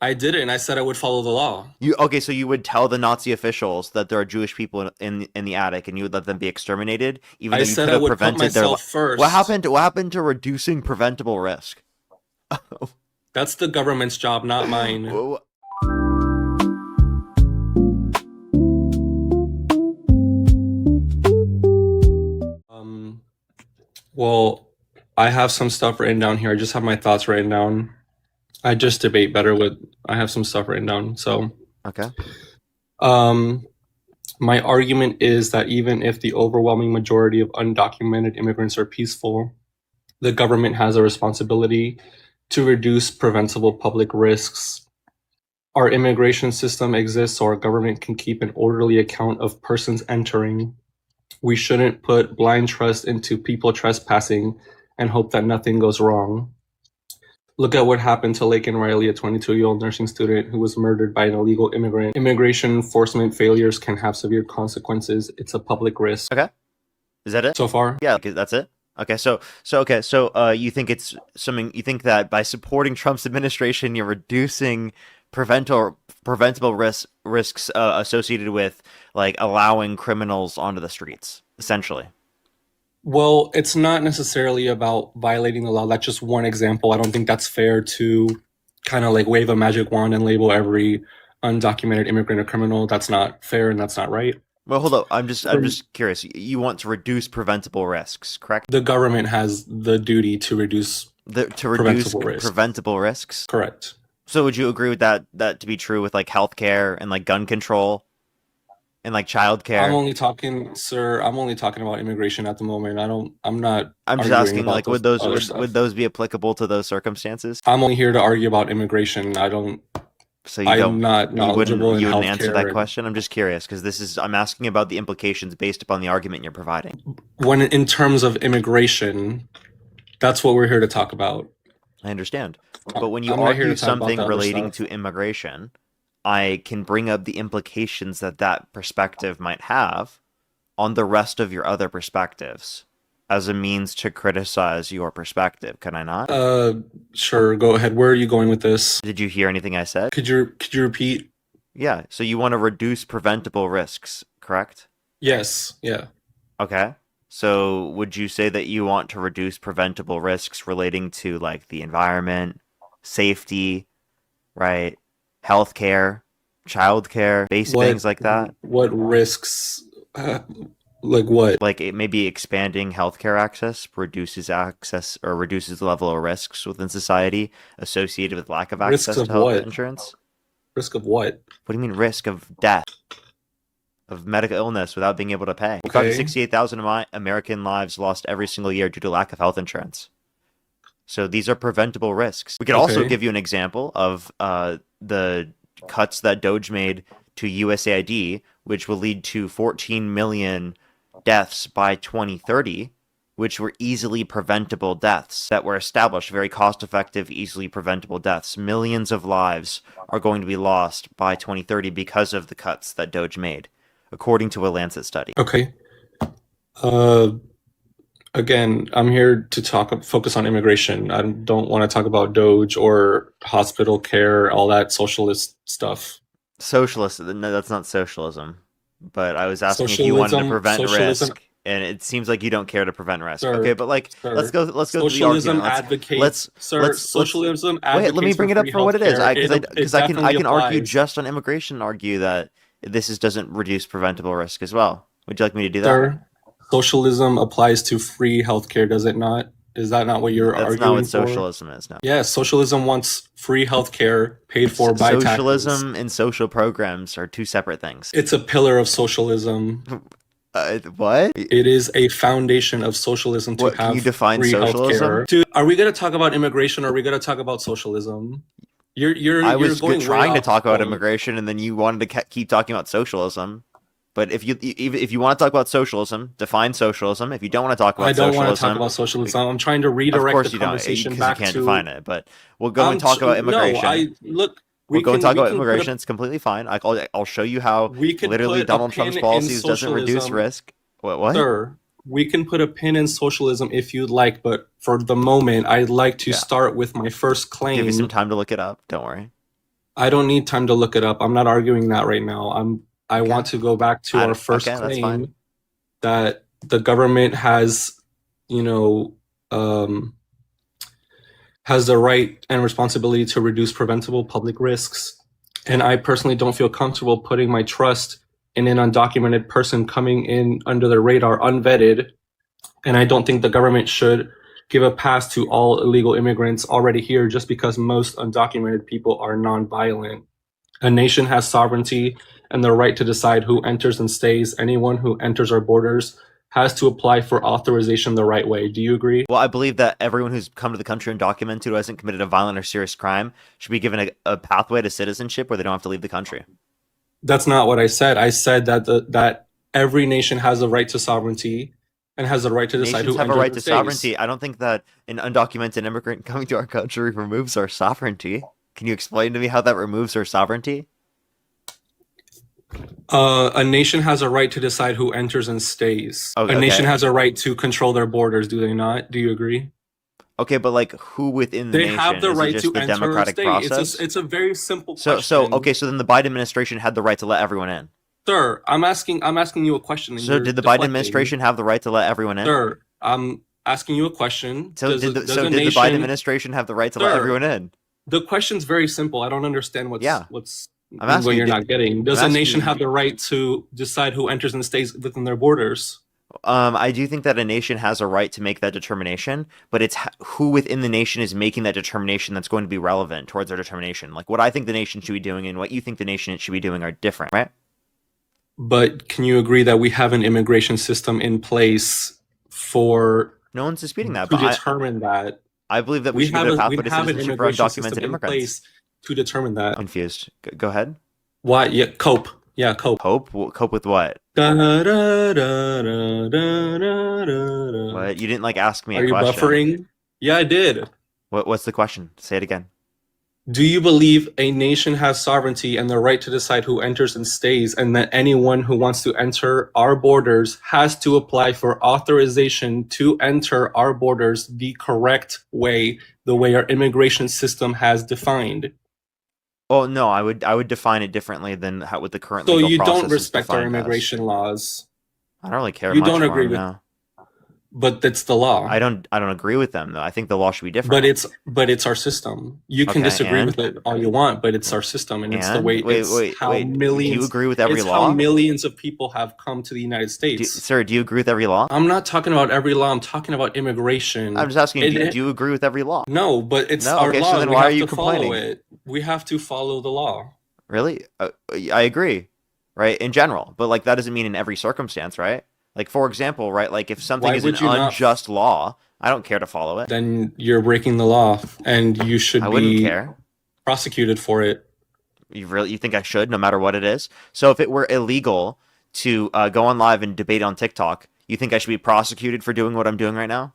I didn't. I said I would follow the law. You okay? So you would tell the Nazi officials that there are Jewish people in the attic, and you would let them be exterminated, even though I you said could I have would put prevented their. myself What first. happened? What happened to reducing preventable risk? That's the government's job, not mine. Well, Um, well, I have some stuff written down here. I just have my thoughts written down. I just debate better with I have some stuff written down. So, okay. um, my argument is that even if the overwhelming majority of undocumented immigrants are peaceful, the government has a responsibility to reduce preventable public risks. Our immigration system exists so our government can keep an orderly account of persons entering. We shouldn't put blind trust into people trespassing and hope that nothing goes wrong. Look at what happened to Laken Riley, a 22-year-old nursing student who was murdered by an illegal immigrant. Immigration enforcement failures can have severe consequences. It's a public risk. Okay. Is that it? So far, Yeah, that's it. Okay, so you think it's something you think that by supporting Trump's administration, you're reducing preventable risks associated with like allowing criminals onto the streets, essentially. well, it's not necessarily about violating the law. That's just one example. I don't think that's fair to kind of like wave a magic wand and label every undocumented immigrant a criminal. That's not fair and that's not right. Well, hold up. I'm just curious. You want to reduce preventable risks, correct? The government has the duty to reduce To reduce preventable risk. preventable risks. Correct. So would you agree with that to be true with like healthcare and like gun control and like I'm childcare? only talking, sir, I'm only talking about immigration at the moment. I'm not I'm just arguing asking, about like, those would those other would stuff. those be applicable to those circumstances? I'm only here to argue about immigration. So you I'm don't, not knowledgeable in you wouldn't answer that healthcare. And question. I'm just curious because I'm asking about the implications based upon the argument you're providing. when in terms of immigration, that's what we're here to talk about. I understand, but when you I'm not here argue to talk about the something other relating stuff. to immigration, I can bring up the implications that that perspective might have on the rest of your other perspectives as a means to criticize your perspective. Can I not? Uh, sure, go ahead. Where are you going with this? Did you hear anything I said? Could you repeat? Yeah. So you want to reduce preventable risks, correct? Yes, yeah. Okay. So would you say that you want to reduce preventable risks relating to like the environment, safety, right? Healthcare, childcare, basic What things like that? what risks uh, like what? Like it maybe expanding healthcare access or reduces the level of risks within society associated with lack of Risks access of to health what? insurance. Risk of what? What do you mean risk of death, of medical illness without being able to pay? We're talking Okay. 68,000 American lives lost every single year due to lack of health insurance. So these are preventable risks. We could also Okay. give you an example of the cuts that Doge made to USAID, which will lead to 14 million deaths by 2030, which were easily preventable deaths that were established, very cost effective, easily preventable deaths. Millions of lives are going to be lost by 2030 because of the cuts that Doge made, according to a Lancet study. Okay. Uh, Again, I'm here to focus on immigration. I don't want to talk about Doge or hospital care, all that socialist stuff. Socialist, no, that's not socialism. But I was asking if you wanted to Socialism, prevent socialism, risk, and it seems like you don't care to prevent risk. Okay, sir, but like sir. let's go to the Socialism argument. advocates, sir, Let's socialism wait, let me advocates for bring it up free for what it is. healthcare. I It because I definitely can argue applies. just on immigration and argue that doesn't reduce preventable risk as well. Would you like me to do that? Sir, socialism applies to free healthcare, does it not? Is that not what you're That's not what arguing for? socialism is. No. Yes, socialism wants free healthcare paid for by taxes. Socialism and social programs are two separate things. It's a pillar of socialism. What? It is a foundation of socialism to What can you have define free socialism? healthcare. Dude, are we going to talk about immigration or are we going to talk about socialism? I You're was going way trying to off talk about point. immigration, and then you wanted to keep talking about socialism. But if you want to talk about socialism, define socialism. If you don't want to talk I about don't want to talk socialism, about socialism. I'm trying to of redirect the course you don't, conversation because you back can't to define it. But we'll go and talk about no, immigration. We'll go and talk we about can put immigration. It's completely fine. I'll show you how we could literally put a Donald pin Trump's in policies doesn't reduce socialism. risk. What? Sir, we can put a pin in socialism if you'd like, but for the moment, I'd like to Yeah. start with my first Give you some claim. time to look it up. Don't worry. I don't need time to look it up. I'm not arguing that right now. I Okay. want to go back to our first Okay, that's fine. claim that the government has, you know, um, has the right and responsibility to reduce preventable public risks. And I personally don't feel comfortable putting my trust in an undocumented person coming in under the radar unvetted. And I don't think the government should give a pass to all illegal immigrants already here just because most undocumented people are nonviolent. A nation has sovereignty and the right to decide who enters and stays. Anyone who enters our borders has to apply for authorization the right way. Do you agree? Well, I believe that everyone who's come to the country undocumented who hasn't committed a violent or serious crime should be given a pathway to citizenship where they don't have to leave the country. That's not what I said. I said that that every nation has a right to sovereignty and has the right to decide Nations who have a enters right and to stays. sovereignty. I don't think that an undocumented immigrant coming to our country removes our sovereignty. Can you explain to me how that removes our sovereignty? A nation has a right to decide who enters and stays. Oh, A nation okay. has a right to control their borders, do they not? Do you agree? Okay, but like who within the They nation? have the Is it right just to the enter or democratic stay. process? It's a very simple So question. okay, so then the Biden administration had the right to let everyone in. Sir, I'm asking you a question and So you're did the Biden deflecting. administration have the right to let everyone in? Sir, I'm asking you a question. So Does did a- the, does so a did the nation, Biden administration have the right to let Sir, everyone in? The question's very simple. I don't understand Yeah. I'm what asking you're you. not getting. Does I'm a asking nation you- have the right to decide who enters and stays within their borders? I do think that a nation has a right to make that determination, but it's who within the nation is making that determination that's going to be relevant towards our determination. Like what I think the nation should be doing and what you think the nation should be doing are different, right? But can you agree that we have an immigration system in place for No one's disputing that, to but determine that? I believe that we We should give have a pathway we to have an citizenship for immigration undocumented system in immigrants. place to determine that. I'm confused. Go ahead. Why? Yeah, cope. Yeah, cope. Cope? Cope with what? Da, da, da, da, da, da, da. What? You didn't like ask me Are a you question. buffering? Yeah, I did. What's the question? Say it again. Do you believe a nation has sovereignty and the right to decide who enters and stays, and that anyone who wants to enter our borders has to apply for authorization to enter our borders the correct way, the way our immigration system has defined? Oh no, I would define it differently than how what the current So legal you process don't is respect our defined as. immigration laws, I don't really care You much don't for agree them, with- no. but that's the law. I don't agree with them though. I think the law should be different. But it's our system. You can Okay, disagree and? with it all you want, but it's our system, and it's the And? way. Wait, it's wait, how wait. Do millions. you agree with every it's law? how millions of people have come to the United States. Sir, do you agree with every law? I'm not talking about every law. I'm talking about immigration. I'm just asking, It- do you agree with every law? No, but it's No, our okay, so law. then We why have are you to follow complaining? it. We have to follow the law. Really? I agree, right? In general, but like that doesn't mean in every circumstance, right? Like for example, right? Like if something Why is an would you not- unjust law, I don't care to follow it. Then you're breaking the law, and you should I wouldn't be care. prosecuted for it. You think I should, no matter what it is? So if it were illegal to go on live and debate on TikTok, you think I should be prosecuted for doing what I'm doing right now?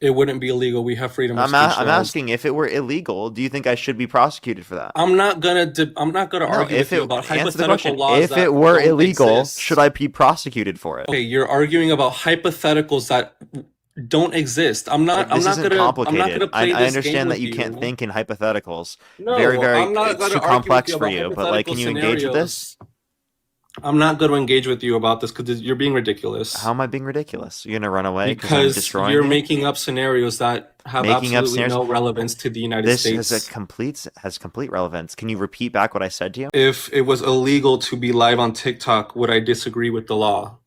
It wouldn't be illegal. We have freedom of I'm speech I'm laws. asking if it were illegal, do you think I should be prosecuted for that? I'm not gonna argue if with you it, about answer the hypothetical question. laws. If that it were don't illegal, exist. should I be prosecuted for it? Okay, you're arguing about hypotheticals that don't exist. I'm not. This I'm not isn't gonna. complicated. I'm not gonna play I this game understand that with you can't think in hypotheticals. No, very, I'm not it's gonna too argue complex with for you you. about But like, can you hypothetical engage with this? scenarios. I'm not going to engage with you about this because you're being ridiculous. How am I being ridiculous? You're gonna run away because I'm Because destroying you're you? making up scenarios that have Making up absolutely scenarios? no relevance to the United This States. has complete relevance. Can you repeat back what I said to you? If it was illegal to be live on TikTok, would I disagree with the law?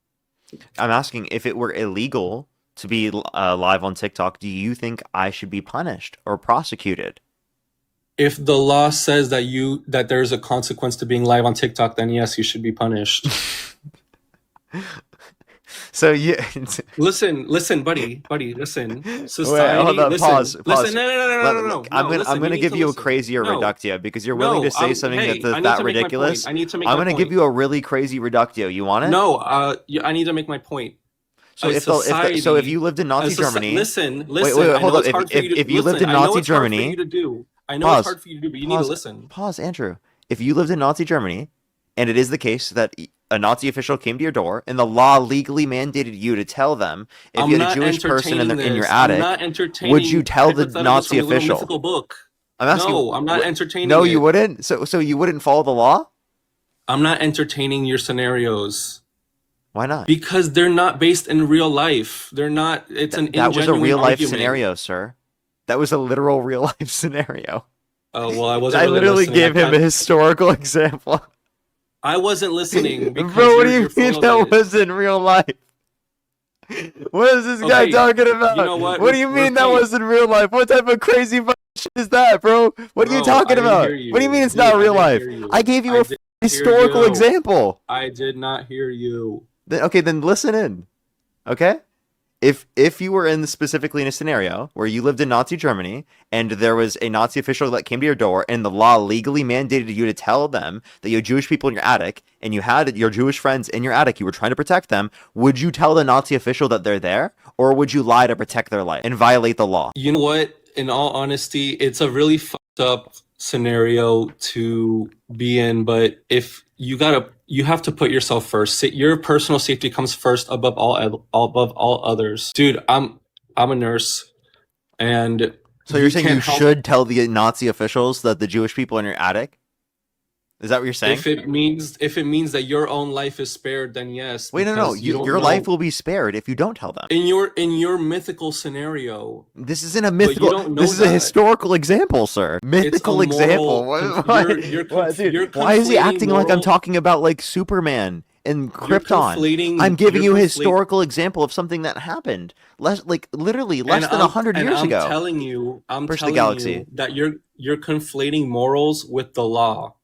I'm asking if it were illegal to be live on TikTok, do you think I should be punished or prosecuted? If the law says that there's a consequence to being live on TikTok, then yes, you should be punished. So you Listen, buddy, listen. Wait, Society, hold on, listen, pause. listen. No. I'm gonna need give to you a listen. crazier No. reductio because you're willing to say something hey, that's I need that to make my ridiculous. point. I need to make I'm my gonna point. give you a really crazy reductio. You want it? No, I need to make my point. So if you lived in Nazi Germany, listen. wait, I know hold it's up. hard for you to If you lived in listen, I know Nazi it's hard for Germany, you to do. I know Pause. it's hard for you to do, but you need to listen. Pause, Andrew. If you lived in Nazi Germany, and it is the case that a Nazi official came to your door, and the law legally mandated you to tell them if you had a Jewish person in your I'm attic, not entertaining would you tell the hypotheticals Nazi from a little official? mythical book. I'm asking. No, I'm not entertaining No, you it. wouldn't. So you wouldn't follow the law? I'm not entertaining your scenarios Why not? because they're not based in real life. They're not, it's an That was a ingenuine real life argument. scenario, sir. That was a literal real life scenario. Oh, well, I wasn't I really literally listening. gave him a historical example. I wasn't listening because Bro, what do you're you mean full of that it. was in real life? What is this guy Okay, talking about? you know what? What do you mean that Repeat. was in real life? What type of crazy shit is that, bro? What are you Bro, I talking didn't hear about? What do you you. mean it's Dude, not I real didn't life? hear you. I gave you I a didn't hear historical you. example. I did not hear you. Okay, then listen in. Okay? If you were specifically in a scenario where you lived in Nazi Germany and there was a Nazi official that came to your door and the law legally mandated you to tell them that you had Jewish people in your attic and you had your Jewish friends in your attic, you were trying to protect them, would you tell the Nazi official that they're there, or would you lie to protect their life and violate the law? You know what? In all honesty, it's a really fucked up scenario to be in, but if you have to put yourself first. Your personal safety comes first above all others. Dude, I'm a nurse and So you're you saying you can't help should tell the Nazi officials that the Jewish people in your attic? Is that what you're saying? if it means that your own life is spared, then yes, Wait, no. because you don't Your life know will be spared if you don't tell them. in your mythical scenario, This isn't a but you mythical. don't know This is a that. historical example, sir. It's a Mythical example. moral. Dude, You're why is he conflating acting like I'm moral. talking about like Superman and You're Krypton? conflating. I'm giving you a You're historical example of something that happened literally less and than 100 and years I'm ago. telling you, First of the galaxy. that you're conflating morals with the law,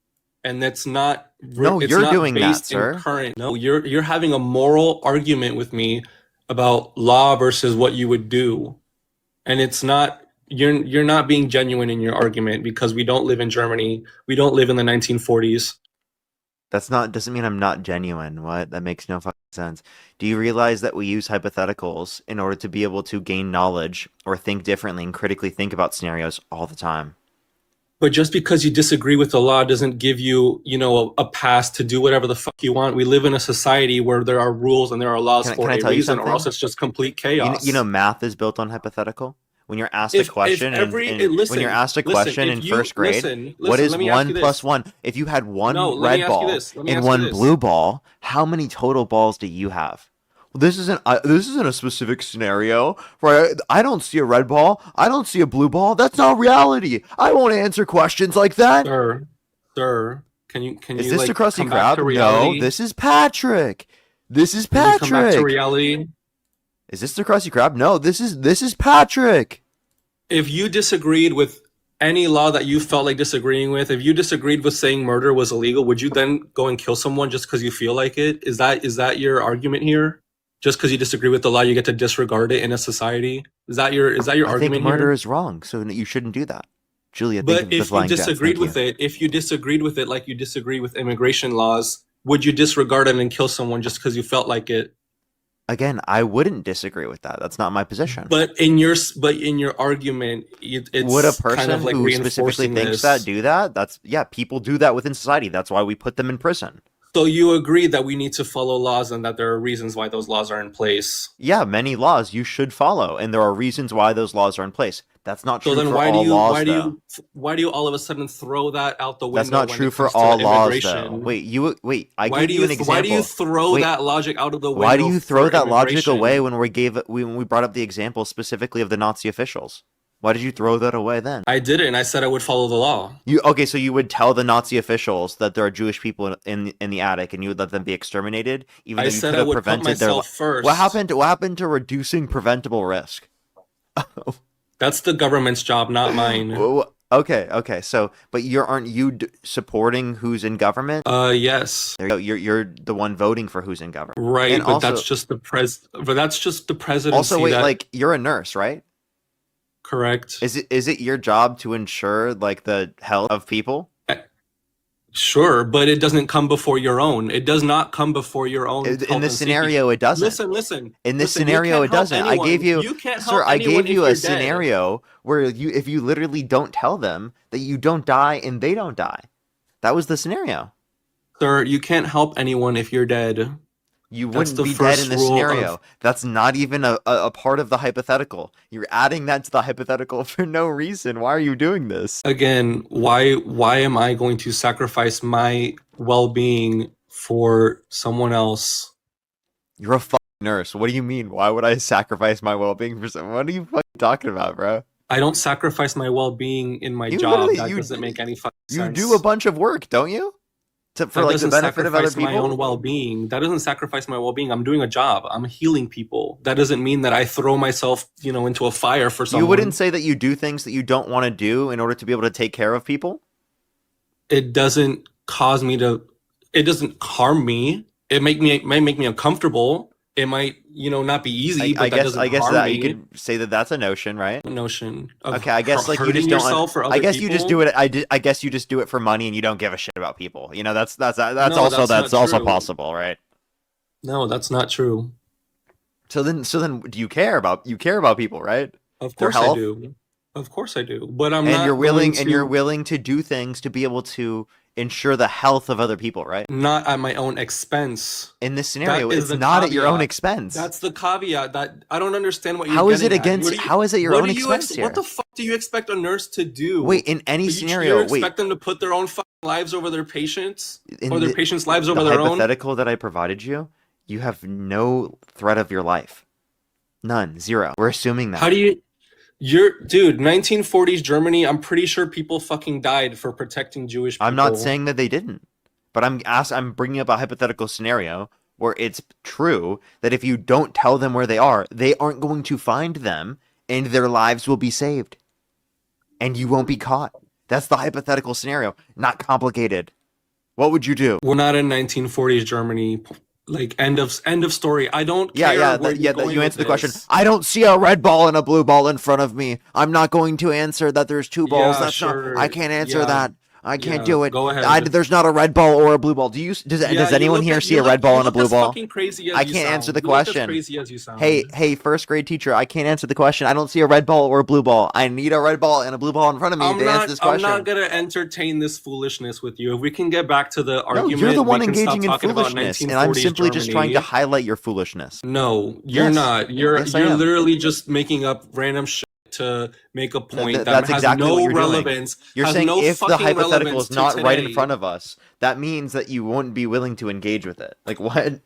and that's not. No, It's you're not doing that, based in sir. current. No, you're having a moral argument with me about law versus what you would do, and it's not. You're not being genuine in your argument because we don't live in Germany. We don't live in the 1940s. Doesn't mean I'm not genuine. What? That makes no fucking sense. Do you realize that we use hypotheticals in order to be able to gain knowledge or think differently and critically think about scenarios all the time? But just because you disagree with the law doesn't give you, a pass to do whatever the fuck you want. We live in a society where there are rules and there are laws for Can I a tell you reason, or something? else it's just complete chaos. Math is built on hypothetical. When you're asked a question, when you're asked a question in first grade, what is 1 plus 1? If you had one red ball and one blue ball, how many total balls do you have? Well, this isn't a specific scenario, right? I don't see a red ball. I don't see a blue ball. That's not reality. I won't answer questions like that. Sir, can you Is this the Krusty come back Krab? to reality? No, this is Patrick. This is Can you come back to Patrick. reality? Is this the Krusty Krab? No, this is Patrick. If you disagreed with any law that you felt like disagreeing with, if you disagreed with saying murder was illegal, would you then go and kill someone just because you feel like it? Is that your argument here? Just because you disagree with the law, you get to disregard it in a society? Is that your I argument think murder here? is wrong, so you shouldn't do that. Julia, thank you But for the if you flying jets. disagreed Thank with you. it, like you disagree with immigration laws, would you disregard it and kill someone just because you felt like it? Again, I wouldn't disagree with that. That's not my position. But in your argument, Would a it's person kind of like who specifically reinforcing thinks this. that do that? People do that within society. That's why we put them in prison. So you agree that we need to follow laws and that there are reasons why those laws are in place. Yeah, many laws you should follow, and there are reasons why those laws are in place. That's not So true then for all laws, though. why do you all of a sudden throw that out the window? That's not when true it for comes to all laws, immigration? though. Wait. I Why gave you an example. why do you throw Wait, that logic out of the window? why do you throw for that logic away immigration? when we brought up the example specifically of the Nazi officials? Why did you throw that away then? I didn't. I said I would follow the law. So you would tell the Nazi officials that there are Jewish people in the attic, and you would let them be exterminated, even though I you said could I have would put prevented their myself first. What happened to reducing preventable risk? That's the government's job, not mine. Okay. So, but aren't you supporting who's in government? Yes. There you go. You're the one voting for who's in government, Right, and but also, that's just the presidency. also wait, you're a nurse, right? Correct. Is it your job to ensure like the health of people? Sure, but it doesn't come before your own. It does not come before your own. In this scenario, it doesn't. Listen. In this scenario, it doesn't. I gave you, sir. I gave you a scenario where if you literally don't tell them that you don't die and they don't die. That was the scenario. Sir, you can't help anyone if you're dead. You That's wouldn't the be dead in first this rule scenario. of That's not even a part of the hypothetical. You're adding that to the hypothetical for no reason. Why are you doing this? again, why am I going to sacrifice my well-being for someone else? You're a fucking nurse. What do you mean? Why would I sacrifice my well-being for someone? What are you fucking talking about, bro? I don't sacrifice my well-being in my You job. literally That doesn't make any fucking you do a sense. bunch of work, don't you? For That like the doesn't benefit of other sacrifice my people? own well-being. That doesn't sacrifice my well-being. I'm doing a job. I'm healing people. That doesn't mean that I throw myself, into a fire for You wouldn't someone. say that you do things that you don't want to do in order to be able to take care of people? It doesn't cause me to. It doesn't harm me. It might make me uncomfortable. It might, not be easy, I but that guess doesn't I guess harm that you me. could say that that's a notion, right? Notion of Okay, I guess like you hurting just don't. yourself for I other guess you just people. do it. I guess you just do it for money, and you don't give a shit about people. No, That's that's not also true. possible, right? No, that's not true. So then, do you care about people, right? Of Their course I health, do. Of course I do. But I'm and not going you're to, willing to do things to be able to ensure the health of other people, right? not at my own expense. In this That scenario, is it's the not at your own caveat. expense. That's the caveat that I don't understand what you're How is it getting at. against? How is it your own expense What here? the fuck do you expect a nurse to do? Wait, in any You scenario, wait, expect them to put their own fucking lives over their patients or in their patients' lives the over their own? hypothetical that I provided you, you have no threat of your life. None. Zero. We're assuming How that. do you You're dude, 1940s Germany, I'm pretty sure people fucking died for protecting Jewish I'm not people. saying that they didn't, but I'm bringing up a hypothetical scenario where it's true that if you don't tell them where they aren't going to find them, and their lives will be saved, and you won't be caught. That's the hypothetical scenario. Not complicated. What would you do? We're not in 1940s Germany. Like end of story. I don't care where you're That going you with answer the question. this. I don't see a red ball and a blue ball in front of me. I'm not going to answer that there's two balls. Yeah, That's not. I sure. can't answer Yeah, that. I can't yeah. do it. Go ahead. There's not a red ball or a blue ball. Yeah, Does anyone here see a red you ball and a look blue as ball? fucking crazy as I you can't answer sound. the You look as question. crazy as you sound. Hey, first grade teacher, I can't answer the question. I don't see a red ball or a blue ball. I need a red ball and a blue ball in front of me to answer this I'm not question. gonna entertain this foolishness with you. If we can get back to the No, you're the argument, we one can stop engaging in talking about foolishness, and I'm 1940s simply just trying to Germany. highlight your foolishness. No, you're Yes. not. You're Yes, I you're am. literally just making up random shit to make a point that That's has exactly what no you're doing. relevance, You're has saying no if the fucking hypothetical relevance is to not right in today. front of us, that means that you won't be willing to engage with it. Like what?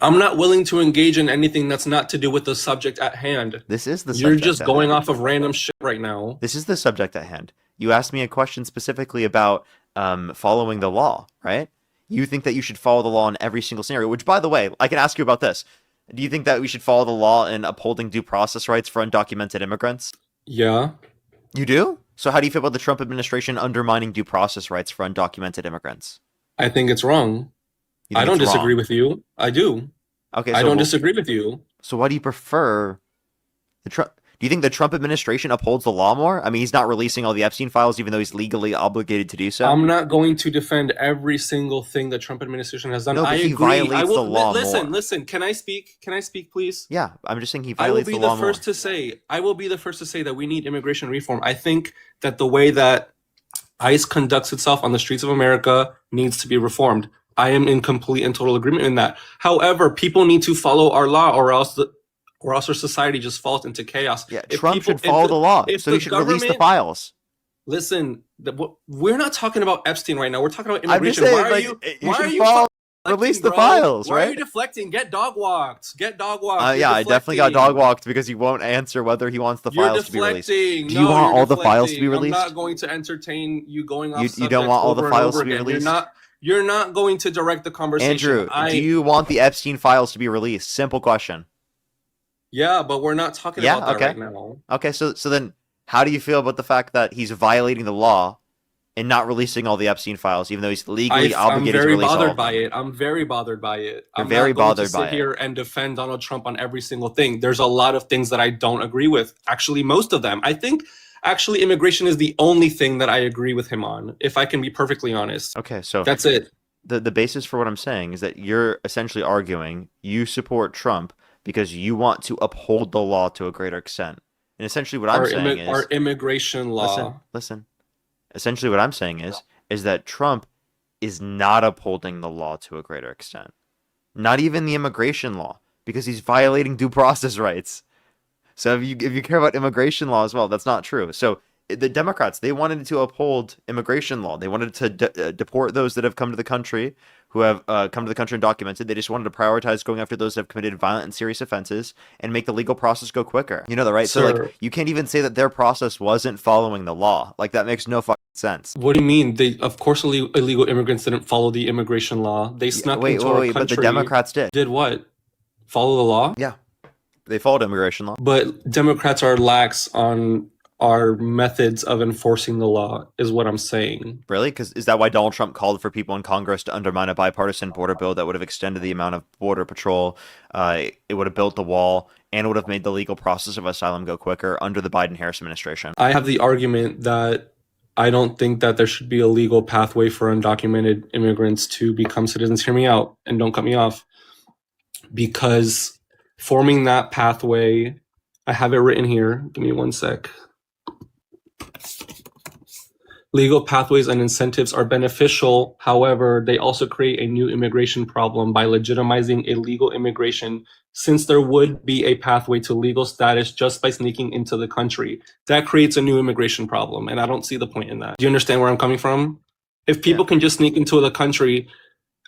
I'm not willing to engage in anything that's not to do with the subject at hand. This is the You're subject just at going hand. off of random shit right now. This is the subject at hand. You asked me a question specifically about following the law, right? You think that you should follow the law in every single scenario, which, by the way, I can ask you about this. Do you think that we should follow the law in upholding due process rights for undocumented immigrants? Yeah, You do? So how do you feel about the Trump administration undermining due process rights for undocumented immigrants? I think it's wrong. You I think don't it's disagree wrong? with you. I do. Okay, I don't disagree with you. so why do you prefer the Trump? Do you think the Trump administration upholds the law more? I mean, he's not releasing all the Epstein files, even though he's legally obligated to do so. I'm not going to defend every single thing the Trump administration has done. No, I but he agree. I violates will the law listen. more. Listen. Can I speak? Can I speak, please? Yeah, I'm just saying he I will violates be the the law more. first to say. I will be the first to say that we need immigration reform. I think that the way that ICE conducts itself on the streets of America needs to be reformed. I am in complete and total agreement in that. However, people need to follow our law, or else our society just falls into chaos. Yeah, Trump should follow the law, so he should release the files. Listen, we're not talking about Epstein right now. We're talking about I'm just immigration. saying, Why are like, you? you Why should are you follow, fucking release the bro? files, Why are you right? deflecting? Get dog walked. Get dog walked. Yeah, You're I definitely got deflecting. dog walked because he won't answer whether he wants the You're files to be released. deflecting. Do you No, want you're all the files to be deflecting. I'm released? not going to entertain you going off You subject don't want all the over and files over to be again. released? You're not going to direct the conversation. Andrew, do you want the Epstein files to be released? Simple question. Yeah, but we're not talking Yeah, about that okay. right now. Okay, so then how do you feel about the fact that he's violating the law and not releasing all the Epstein files, even though he's legally I'm obligated to very release all bothered of by them? it. I'm very bothered by it. You're I'm very not going to bothered sit by it. here and defend Donald Trump on every single thing. There's a lot of things that I don't agree with. Actually, most of them. I think actually immigration is the only thing that I agree with him on, if I can be perfectly honest. Okay, so That's it. the basis for what I'm saying is that you're essentially arguing you support Trump because you want to uphold the law to a greater extent. And essentially what I'm saying is Our immigration law. listen. Essentially what I'm saying is that Trump is not upholding the law to a greater extent. Not even the immigration law, because he's violating due process rights. So if you care about immigration law as well, that's not true. So the Democrats, they wanted to uphold immigration law. They wanted to deport those that have come to the country, who have come to the country undocumented. They just wanted to prioritize going after those that have committed violent and serious offenses and make the legal process go quicker. You know that, right? So like, Sir, you can't even say that their process wasn't following the law. Like, that makes no fucking sense. what do you mean? They, of course, illegal immigrants didn't follow the immigration law. They Yeah, snuck wait, into wait, our wait. But the country. Democrats did. Did what? Follow the law? Yeah, they followed immigration law. But Democrats are lax on our methods of enforcing the law, is what I'm saying. Really? Because is that why Donald Trump called for people in Congress to undermine a bipartisan border bill that would have extended the amount of border patrol? It would have built the wall and would have made the legal process of asylum go quicker under the Biden-Harris administration. I have the argument that I don't think that there should be a legal pathway for undocumented immigrants to become citizens. Hear me out and don't cut me off. Because forming that pathway, I have it written here. Give me one sec. Legal pathways and incentives are beneficial. However, they also create a new immigration problem by legitimizing illegal immigration, since there would be a pathway to legal status just by sneaking into the country. That creates a new immigration problem, and I don't see the point in that. Do you understand where I'm coming from? If people Yeah. can just sneak into the country,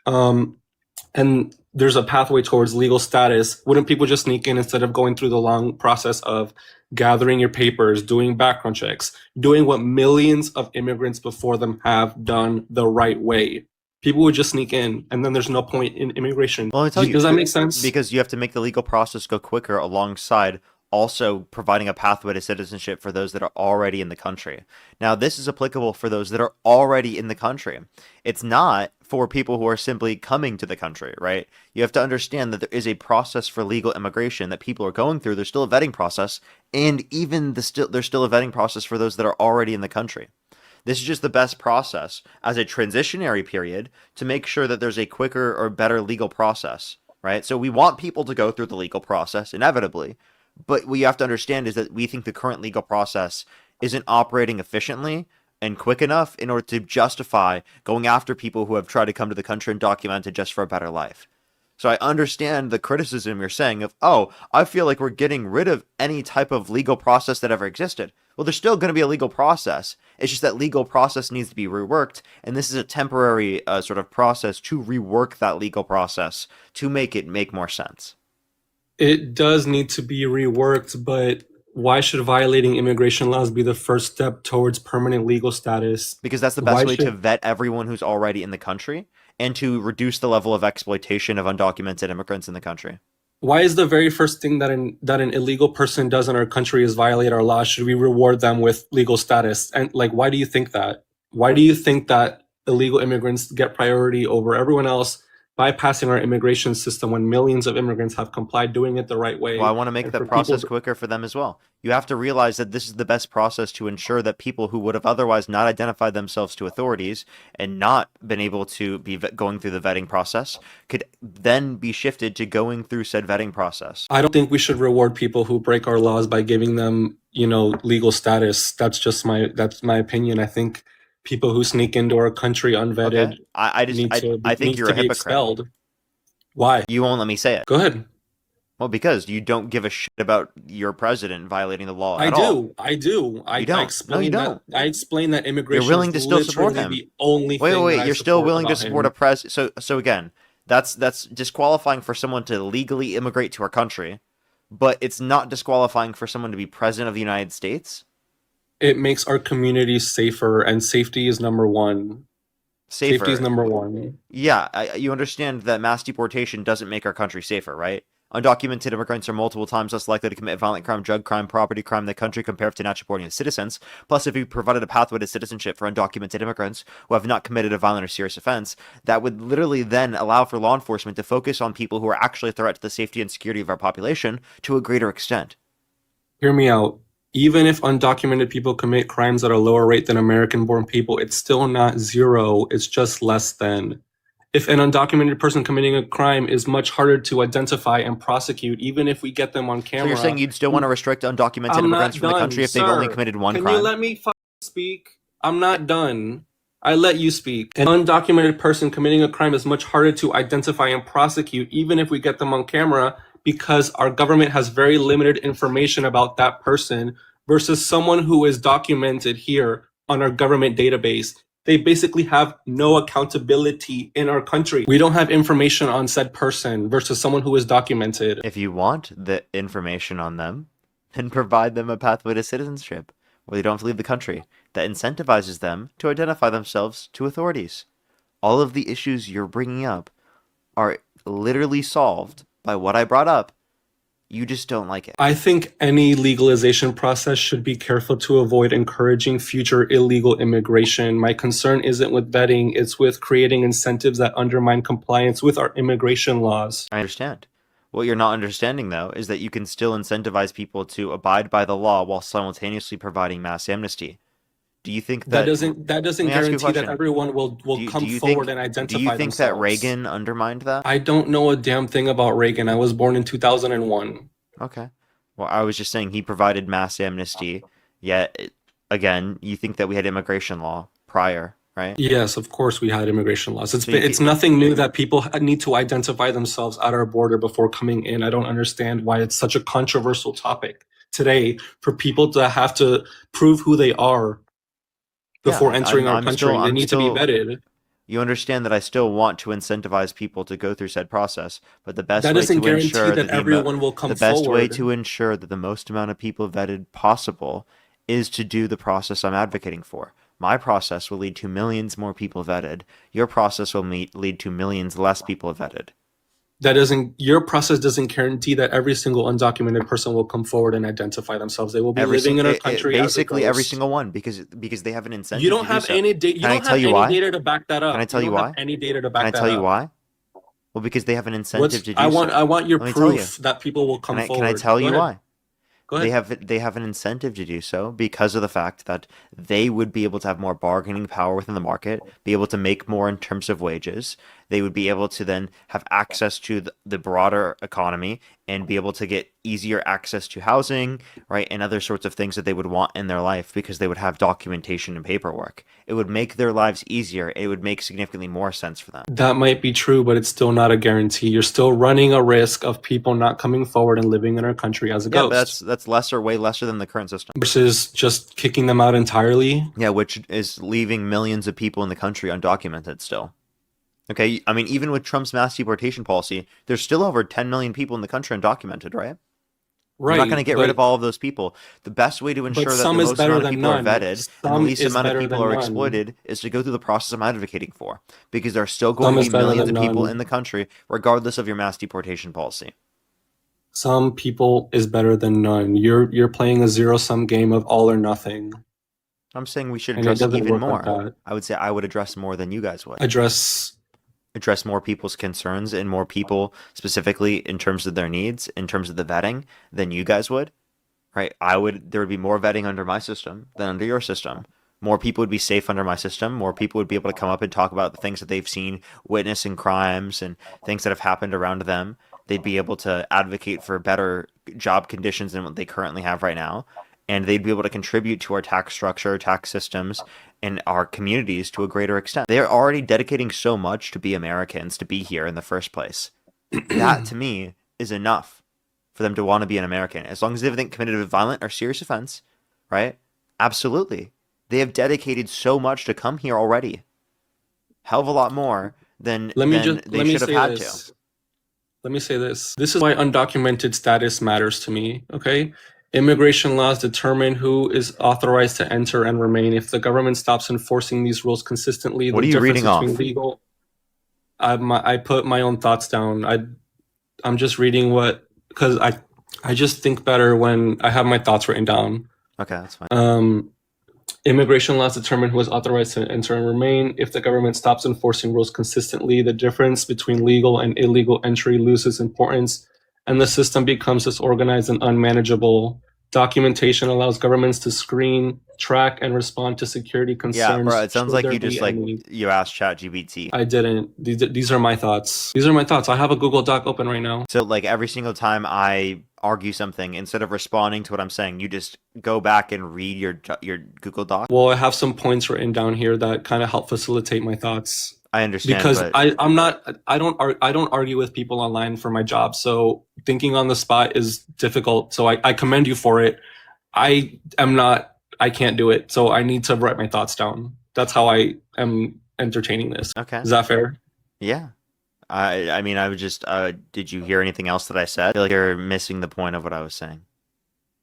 and there's a pathway towards legal status, wouldn't people just sneak in instead of going through the long process of gathering your papers, doing background checks, doing what millions of immigrants before them have done the right way? People would just sneak in, and then there's no point in immigration. Well, let me tell you, Does that make sense? because you have to make the legal process go quicker alongside also providing a pathway to citizenship for those that are already in the country. Now, this is applicable for those that are already in the country. It's not for people who are simply coming to the country, right? You have to understand that there is a process for legal immigration that people are going through. There's still a vetting process, and there's still a vetting process for those that are already in the country. This is just the best process as a transitionary period to make sure that there's a quicker or better legal process, right? So we want people to go through the legal process inevitably, but what you have to understand is that we think the current legal process isn't operating efficiently and quick enough in order to justify going after people who have tried to come to the country undocumented just for a better life. So I understand the criticism you're saying of, oh, I feel like we're getting rid of any type of legal process that ever existed. Well, there's still going to be a legal process. It's just that legal process needs to be reworked, and this is a temporary sort of process to rework that legal process to make it make more sense. It does need to be reworked, but why should violating immigration laws be the first step towards permanent legal status? Because that's the Why best way to should vet everyone who's already in the country and to reduce the level of exploitation of undocumented immigrants in the country. why is the very first thing that an illegal person does in our country is violate our laws? Should we reward them with legal status? And like, why do you think that? Why do you think that illegal immigrants get priority over everyone else, bypassing our immigration system when millions of immigrants have complied doing it the right Well, I way? want to make And that for people, process quicker for them as well. You have to realize that this is the best process to ensure that people who would have otherwise not identified themselves to authorities and not been able to be going through the vetting process could then be shifted to going through said vetting process. I don't think we should reward people who break our laws by giving them, legal status. That's my opinion. I think people who sneak into our country Okay, unvetted I think needs you're to a be hypocrite. expelled. Why? You won't let me say it. Go ahead. Well, because you don't give a shit about your president violating the law I at all. do. I do. You I don't. No, you explain that. don't. I explain that You're immigration willing is to still support literally him. the only Wait, thing that I you're still support willing to about support a him. so again, that's disqualifying for someone to legally immigrate to our country, but it's not disqualifying for someone to be president of the United States. It makes our communities safer, and safety is number one. Safety is Safer. number one. Yeah, you understand that mass deportation doesn't make our country safer, right? Undocumented immigrants are multiple times less likely to commit violent crime, drug crime, property crime in the country compared to naturally born citizens. Plus, if we provided a pathway to citizenship for undocumented immigrants who have not committed a violent or serious offense, that would literally then allow for law enforcement to focus on people who are actually a threat to the safety and security of our population to a greater extent. Hear me out. Even if undocumented people commit crimes at a lower rate than American-born people, it's still not zero. It's just less than. If an undocumented person committing a crime is much harder to identify and prosecute, even if we get them on So you're saying camera. you'd still want to restrict undocumented I'm immigrants not from the done, country if they've only sir. committed one Can you crime? let me speak? I'm not done. I let you speak. An undocumented person committing a crime is much harder to identify and prosecute, even if we get them on camera, because our government has very limited information about that person versus someone who is documented here on our government database. They basically have no accountability in our country. We don't have information on said person versus someone who is documented. If you want the information on them, then provide them a pathway to citizenship where they don't have to leave the country that incentivizes them to identify themselves to authorities. All of the issues you're bringing up are literally solved by what I brought up. You just don't like it. I think any legalization process should be careful to avoid encouraging future illegal immigration. My concern isn't with vetting, it's with creating incentives that undermine compliance with our immigration laws. I understand. What you're not understanding, though, is that you can still incentivize people to abide by the law while simultaneously providing mass amnesty. Do you think That that doesn't Let me ask you a guarantee that question. everyone will Do come you forward think and do you identify think that themselves. Reagan undermined that? I don't know a damn thing about Reagan. I was born in 2001. Okay. Well, I was just saying he provided mass amnesty, yet again, you think that we had immigration law prior, right? Yes, of course we had immigration laws. So you It's nothing new that people need to identify themselves at our border before coming in. I don't understand why it's such a controversial topic today for people to have to prove who they are yeah, before entering our I'm still country. They need to be vetted. you understand that I still want to incentivize people to go through said process, but the best That way doesn't to guarantee ensure that that everyone will the come best way forward. to ensure that the most amount of people vetted possible is to do the process I'm advocating for. My process will lead to millions more people vetted. Your process will lead to millions less people vetted. Your process doesn't guarantee that every single undocumented person will come forward and identify themselves. They will be living in our country as a Basically every ghost. single one because they have an You incentive to don't do have so. any data. You Can I don't tell have you any why? data to back that Can I up. You tell you don't have why? any data to Can I back that tell you up. why? Well, because they have an incentive to do so. I want your Let me tell you. proof that people will come Can I forward. tell Go you ahead. why? Go ahead. They have an incentive to do so because of the fact that they would be able to have more bargaining power within the market, be able to make more in terms of wages. They would be able to then have access to the broader economy and be able to get easier access to housing, right, and other sorts of things that they would want in their life because they would have documentation and paperwork. It would make their lives easier. It would make significantly more sense for them. That might be true, but it's still not a guarantee. You're still running a risk of people not coming forward and living in our country as a Yeah, but ghost that's lesser, way lesser than the current system. versus just kicking them out entirely. Yeah, which is leaving millions of people in the country undocumented still. Okay, I mean, even with Trump's mass deportation policy, there's still over 10 million people in the country undocumented, right? You're not going Right, to get rid of all of those people. The best way to ensure that some the is most better amount of than people are none. vetted and the Some least is amount of better people than are none. exploited is to go through the process I'm advocating for. Because there are still going Some to is be better millions than of people none. in the country, regardless of your mass deportation policy. Some people is better than none. You're playing a zero-sum game of all or nothing, I'm saying we should and it address doesn't even work like more. that. I would say I would address more than you guys would. Address Address more people's concerns and more people specifically in terms of their needs, in terms of the vetting, than you guys would. Right? There would be more vetting under my system than under your system. More people would be safe under my system. More people would be able to come up and talk about the things that they've seen, witnessing crimes and things that have happened around them. They'd be able to advocate for better job conditions than what they currently have right now. And they'd be able to contribute to our tax structure, tax systems, and our communities to a greater extent. They're already dedicating so much to be Americans, to be here in the first place. That, to me, is enough for them to want to be an American. As long as they haven't committed a violent or serious offense, right? Absolutely. They have dedicated so much to come here already. Hell of a lot more than they should have had to. Let me say this. This is why undocumented status matters to me, okay? Immigration laws determine who is authorized to enter and remain. If the government stops enforcing these rules consistently, What the are you difference reading off? between legal I put my own thoughts down. I'm just reading because I just think better when I have my thoughts written down. Okay, that's fine. Immigration laws determine who is authorized to enter and remain. If the government stops enforcing rules consistently, the difference between legal and illegal entry loses importance, and the system becomes disorganized and unmanageable. Documentation allows governments to screen, track, and respond to security Yeah, bro, concerns it sounds should like there you just be any. you asked ChatGPT. I didn't. These are my thoughts. These are my thoughts. I have a Google Doc open right now. So like every single time I argue something, instead of responding to what I'm saying, you just go back and read your Google Doc. Well, I have some points written down here that kind of help facilitate my thoughts. I understand, Because but I don't argue with people online for my job. So thinking on the spot is difficult. So I commend you for it. I am not. I can't do it. So I need to write my thoughts down. That's how I am entertaining this. okay. Is that fair? Yeah. I mean, I was just did you hear anything else that I said? I feel like you're missing the point of what I was saying.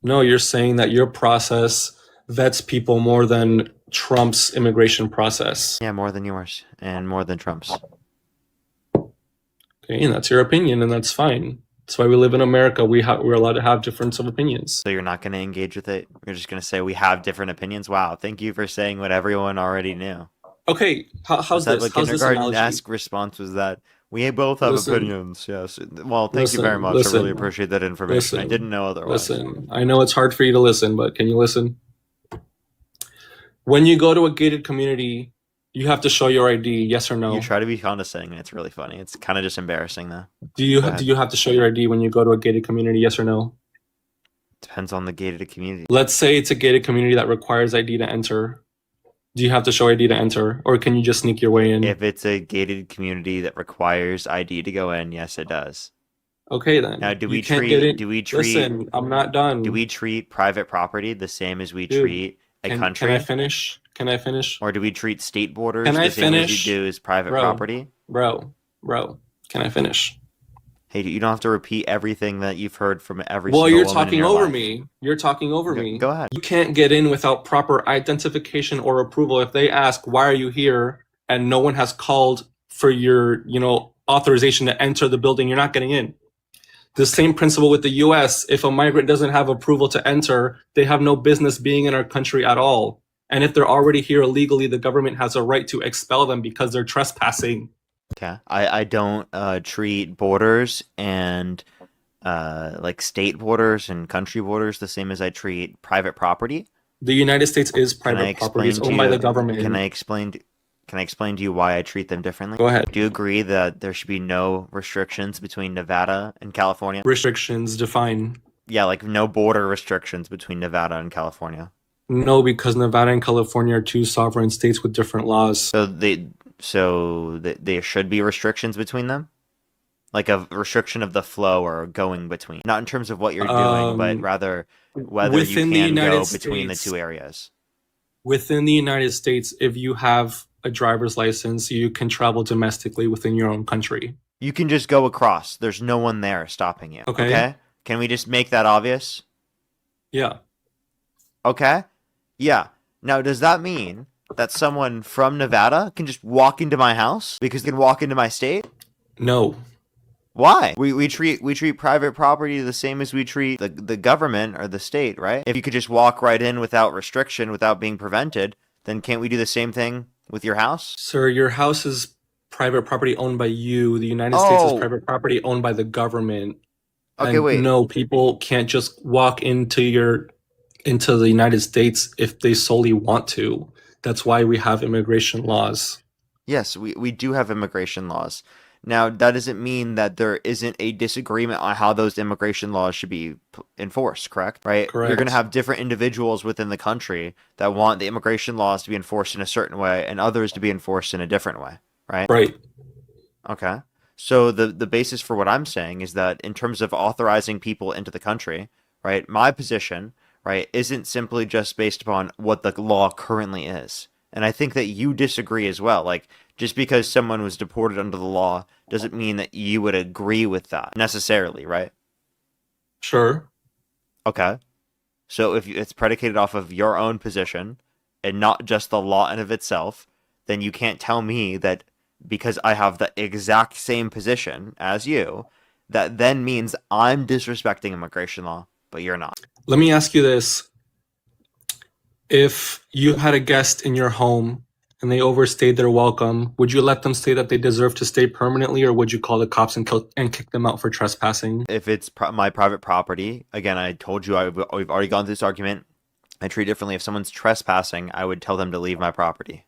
No, you're saying that your process vets people more than Trump's immigration process. Yeah, more than yours and more than Trump's. Okay, and that's your opinion, and that's fine. That's why we live in America. We're allowed to have difference of opinions. So you're not going to engage with it? You're just going to say we have different opinions? Wow, thank you for saying what everyone already knew. Okay, how's that this? what How's this analogy? kindergarten-esque response was that? We both have Listen. opinions, yes. Well, thank you Listen, very much. I listen, really appreciate that information. I listen, didn't know otherwise. Listen, I know it's hard for you to listen, but can you listen? When you go to a gated community, you have to show your ID, yes or no? You try to be condescending, and it's really funny. It's kind of just embarrassing, though. Do you Go ahead. do you have to show your ID when you go to a gated community, yes or no? Depends on the gated community. Let's say it's a gated community that requires ID to enter. Do you have to show ID to enter, or can you just sneak your way in? If it's a gated community that requires ID to go in, yes, it does. Okay, then. Now, do You we can't get in. treat Listen, I'm not done. do we treat private property the same as we Dude, treat a country? Can I finish? Can I finish? Or do we treat state borders Can I the same as finish? you do as private Bro. property? Bro, can I finish? Hey, you don't have to repeat everything that you've heard from every Well, single you're woman in talking your over life. me. You're talking over me. Go ahead. You can't get in without proper identification or approval. If they ask, why are you here? And no one has called for your, authorization to enter the building, you're not getting in. The same principle with the US. If a migrant doesn't have approval to enter, they have no business being in our country at all. And if they're already here illegally, the government has a right to expel them because they're trespassing. Okay. I don't treat borders and like state borders and country borders the same as I treat private property. The United States is Can I private property. It's explain owned to by the you? government. Can I explain to you why I treat them differently? Go ahead. Do you agree that there should be no restrictions between Nevada and California? Restrictions define. Yeah, like no border restrictions between Nevada and California. No, because Nevada and California are two sovereign states with different laws. So there should be restrictions between them? Like a restriction of the flow or going between. Not in terms of what you're doing, but rather whether you Within the can go United between the States- two areas. Within the United States, if you have a driver's license, you can travel domestically within your own country. You can just go across. There's no one there stopping you. Okay. Can we just make that obvious? Yeah. Okay? Yeah. Now, does that mean that someone from Nevada can just walk into my house because they can walk into my state? No. Why? We treat private property the same as we treat the government or the state, right? If you could just walk right in without restriction, without being prevented, then can't we do the same thing with your house? Sir, your house is private property owned by you. The United States is Oh. private property owned by the government. Okay, And wait. No, people can't just walk into the United States if they solely want to. That's why we have immigration laws. Yes, we do have immigration laws. Now, that doesn't mean that there isn't a disagreement on how those immigration laws should be enforced, correct? Right? Correct. You're going to have different individuals within the country that want the immigration laws to be enforced in a certain way and others to be enforced in a different way, right? Right. Okay. So the basis for what I'm saying is that in terms of authorizing people into the country, right, my position, right, isn't simply just based upon what the law currently is. And I think that you disagree as well. Like, just because someone was deported under the law doesn't mean that you would agree with that necessarily, right? Sure. Okay. So if it's predicated off of your own position and not just the law in of itself, then you can't tell me that because I have the exact same position as you, that then means I'm disrespecting immigration law, but you're not. Let me ask you this. If you had a guest in your home and they overstayed their welcome, would you let them say that they deserve to stay permanently, or would you call the cops and kick them out for trespassing? If it's my private property, again, I told you we've already gone through this argument. I treat it differently. If someone's trespassing, I would tell them to leave my property.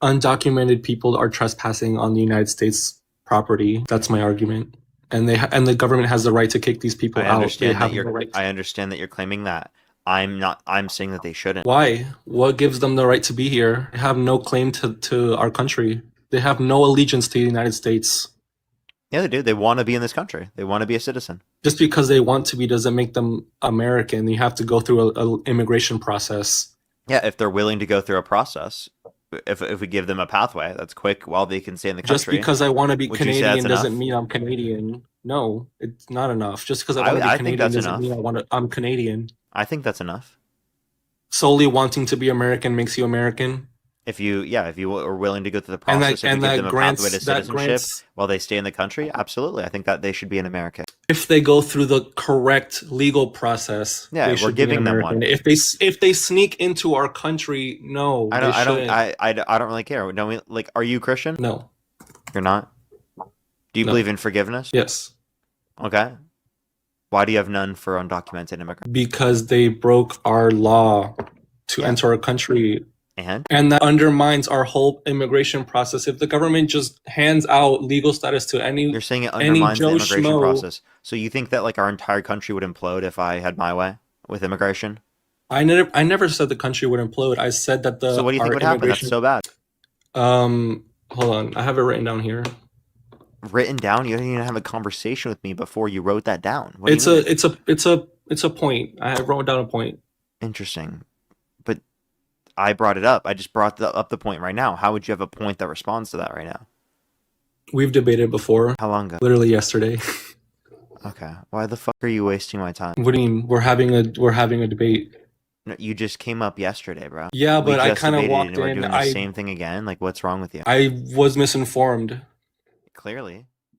Undocumented people are trespassing on the United States property. That's my argument. And the government has the right to kick these people out. They have no right. I understand that you're claiming that. I'm saying that they shouldn't. Why? What gives them the right to be here? They have no claim to our country. They have no allegiance to the United States. Yeah, they do. They want to be in this country. They want to be a citizen. Just because they want to be doesn't make them American. You have to go through a immigration process. Yeah, if they're willing to go through a process, if we give them a pathway that's quick while they can stay in the country. Just because I want to be Would you say Canadian that's doesn't enough? mean I'm Canadian. No, it's not enough. Just because I want to be I think Canadian that's doesn't enough. mean I'm Canadian. I think that's enough. Solely wanting to be American makes you American. If you are willing to go through the process and give them a pathway to citizenship while they stay in the country, absolutely. I think that they should be an American. If they go through the correct legal process, Yeah, they we're should giving be them American. one. If they sneak into our country, no, I don't shouldn't. I don't really care. Don't we, like, are you Christian? No. You're not? Do you No. believe in forgiveness? Yes. Okay. Why do you have none for undocumented immigrants? Because they broke our law to Yeah. enter our country. And And that undermines our whole immigration process. If the government just hands out legal status to you're saying it any undermines the Joe immigration Schmo, process. So you think that, like, our entire country would implode if I had my way with immigration? I never said the country would implode. I said that So what do you think our would happen? That's immigration. so bad. Hold on, I have it written down here. Written down? You didn't even have a conversation with me before you wrote that down. What do It's you mean? it's a point. I wrote down a point. Interesting. But I brought it up. I just brought up the point right now. How would you have a point that responds to that right now? We've debated before. How long ago? Literally yesterday. Okay. Why the fuck are you wasting my time? What do you mean? We're having a debate. No, you just came up yesterday, bro. Yeah, We but I just kind of debated walked and we're in. doing the same thing again. Like, what's wrong with you? I was misinformed. Clearly.